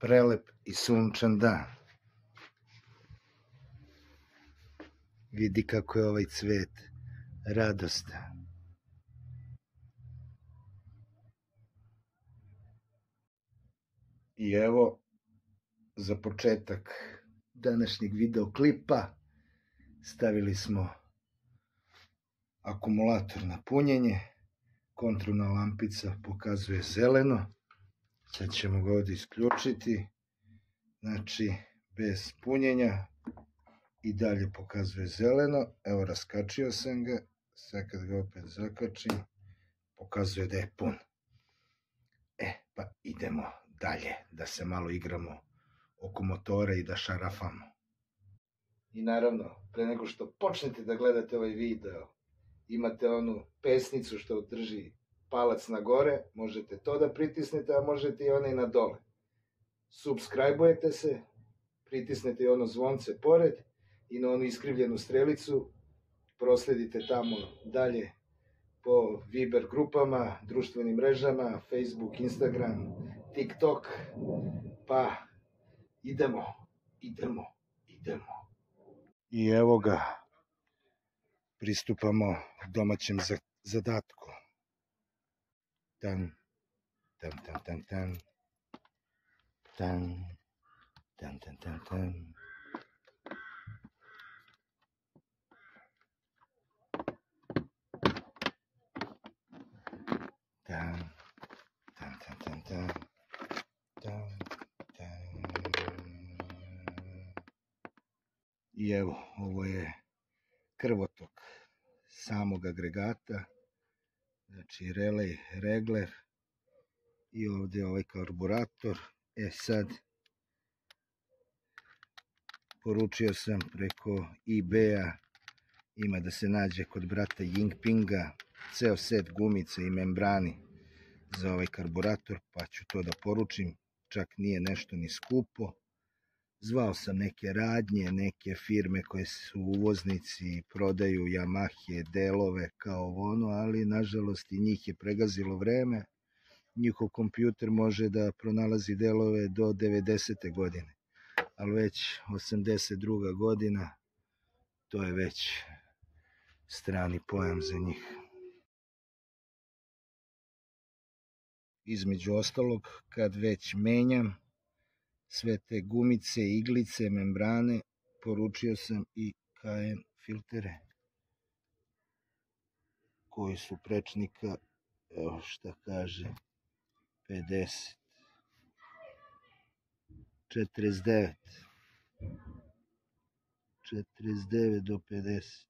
prelep i sunčan dan. Vidi kako je ovaj cvet radostan. I evo, za početak današnjeg videoklipa stavili smo akumulator na punjenje. Kontrolna lampica pokazuje zeleno. Sad ćemo ga ovdje isključiti. Znači, bez punjenja i dalje pokazuje zeleno. Evo, raskačio sam ga. Sad kad ga opet zakačim, pokazuje da je pun. Pa idemo dalje, da se malo igramo oko motora i da šarafamo. I naravno, pre nego što počnete da gledate ovaj video, imate onu pesnicu što drži palac na gore, možete to da pritisnete, a možete i onaj na dole. Subscribe-ujete se, pritisnete i ono zvonce pored i na onu iskrivljenu strelicu, prosledite tamo dalje po Viber grupama, društvenim mrežama, Facebook, Instagram, TikTok, pa idemo. I evo ga, pristupamo domaćem zadatku. Tan. I evo, ovo je krvotok samog agregata, znači relej, regler i ovdje ovaj karburator. Sad, poručio sam preko eBay-a, ima da se nađe kod brata Yingpinga ceo set gumice i membrani za ovaj karburator, pa ću to da poručim, čak nije nešto ni skupo. Zvao sam neke radnje, neke firme koje su uvoznici, prodaju Yamahe, delove kao ono, ali nažalost i njih je pregazilo vreme. Njihov kompjuter može da pronalazi delove do 90. godine, ali već 82. godina, to je već strani pojam za njih. Između ostalog, kad već menjam sve te gumice, iglice, membrane, poručio sam i KN filtere koji su prečnika, evo šta kaže, 50, 49 do 50.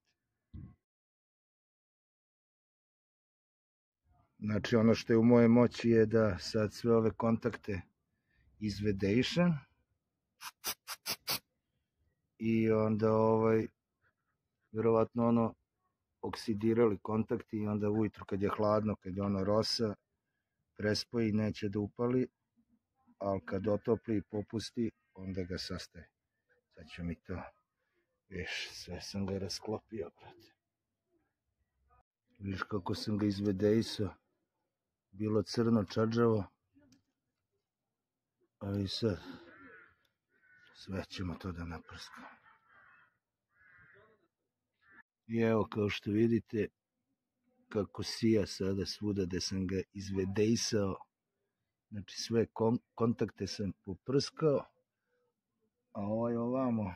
Znači, ono što je u moje moći je da sad sve ove kontakte izvedeišem i onda verovatno ono oksidirali kontakti i onda ujutru kad je hladno, kad je ono rosa, prespoji, neće da upali, ali kad otopli i popusti, onda ga sastaje. Sad ću mi to, viš, sve sam ga rasklopio, brate. Viš kako sam ga izvedeisao, bilo crno čađavo, ali sad sve ćemo to da naprskamo. I evo, kao što vidite, kako sija sada svuda gde sam ga izvedeisao. Znači sve kontakte sam poprskao, a ovaj ovamo,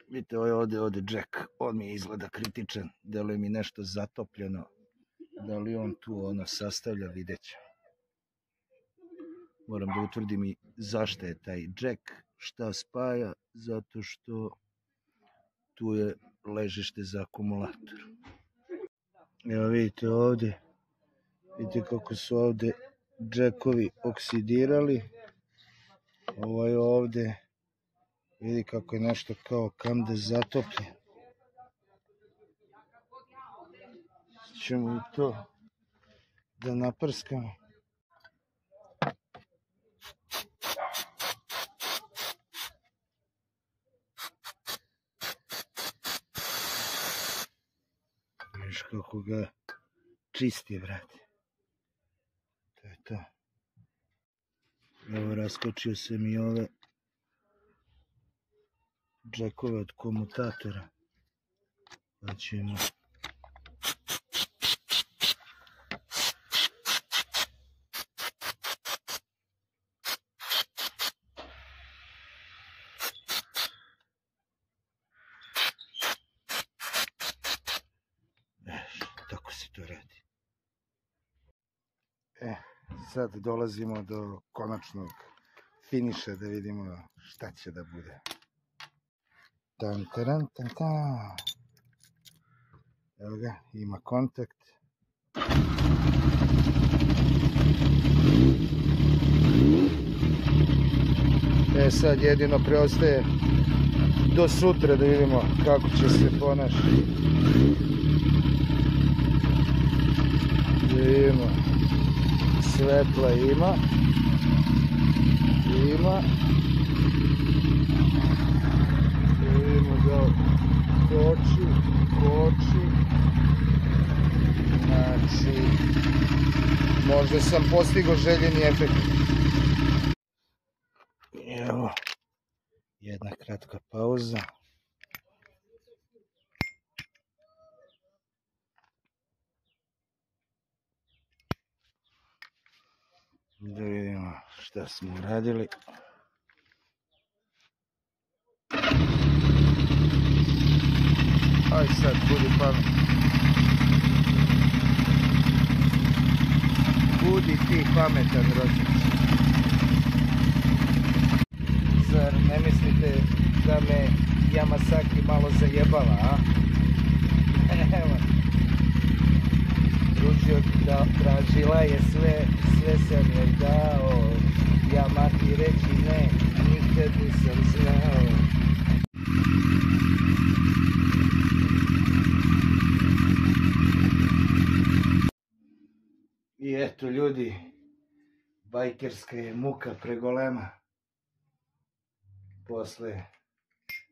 vidite, ovaj ovde džek, on mi izgleda kritičan, deluje mi nešto zatopljeno, da li on tu ono sastavlja, vidjet ću. Moram da utvrdim i zašto je taj džek, šta spaja, zato što tu je ležište za akumulator. Evo vidite ovde, vidite kako su ovde džekovi oksidirali. Ovaj ovde, vidi kako je nešto kao kamde zatopljen. Ćemo i to da naprskamo. Viš kako ga čisti, brate. To je to. Evo, raskočio sam i ove džekove od komutatora. Pa ćemo... Tako se to radi. Sad dolazimo do konačnog finiša da vidimo šta će da bude. Tan, taran, tan, tan. Evo ga, ima kontakt. Sad jedino preostaje do sutra da vidimo kako će se ponašati. Da vidimo. Svetla ima. Da vidimo da koči. Znači, možda sam postigao željeni efekt. Evo, jedna kratka pauza. Da vidimo šta smo uradili. Aj sad, budi pametan. Budi ti pametan, rođac. Zar ne mislite da me Yamasaki malo zajebala, a? Evo. Tražila je sve sam joj dao, Yamaki reći ne, nikad nisam znao. I eto ljudi, bajkerska je muka pregolema posle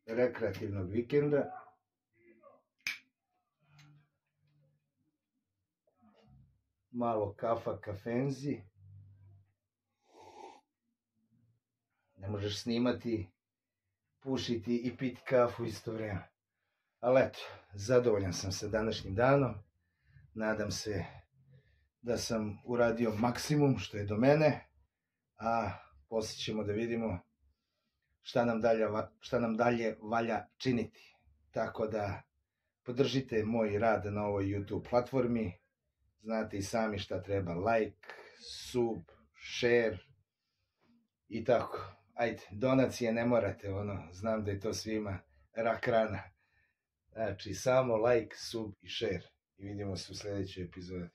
rekreativnog vikenda. Malo kafa, kafenzi. Ne možeš snimati, pušiti i piti kafu isto vrijeme. Ali eto, zadovoljan sam sa današnjim danom. Nadam se da sam uradio maksimum što je do mene. A poslije ćemo da vidimo šta nam dalje valja činiti. Tako da podržite moj rad na ovoj YouTube platformi. Znate i sami šta treba, like, sub, share i tako. Ajde, donacije ne morate, znam da je to svima rak rana. Znači, samo like, sub i share. I vidimo se u sljedećoj epizodi.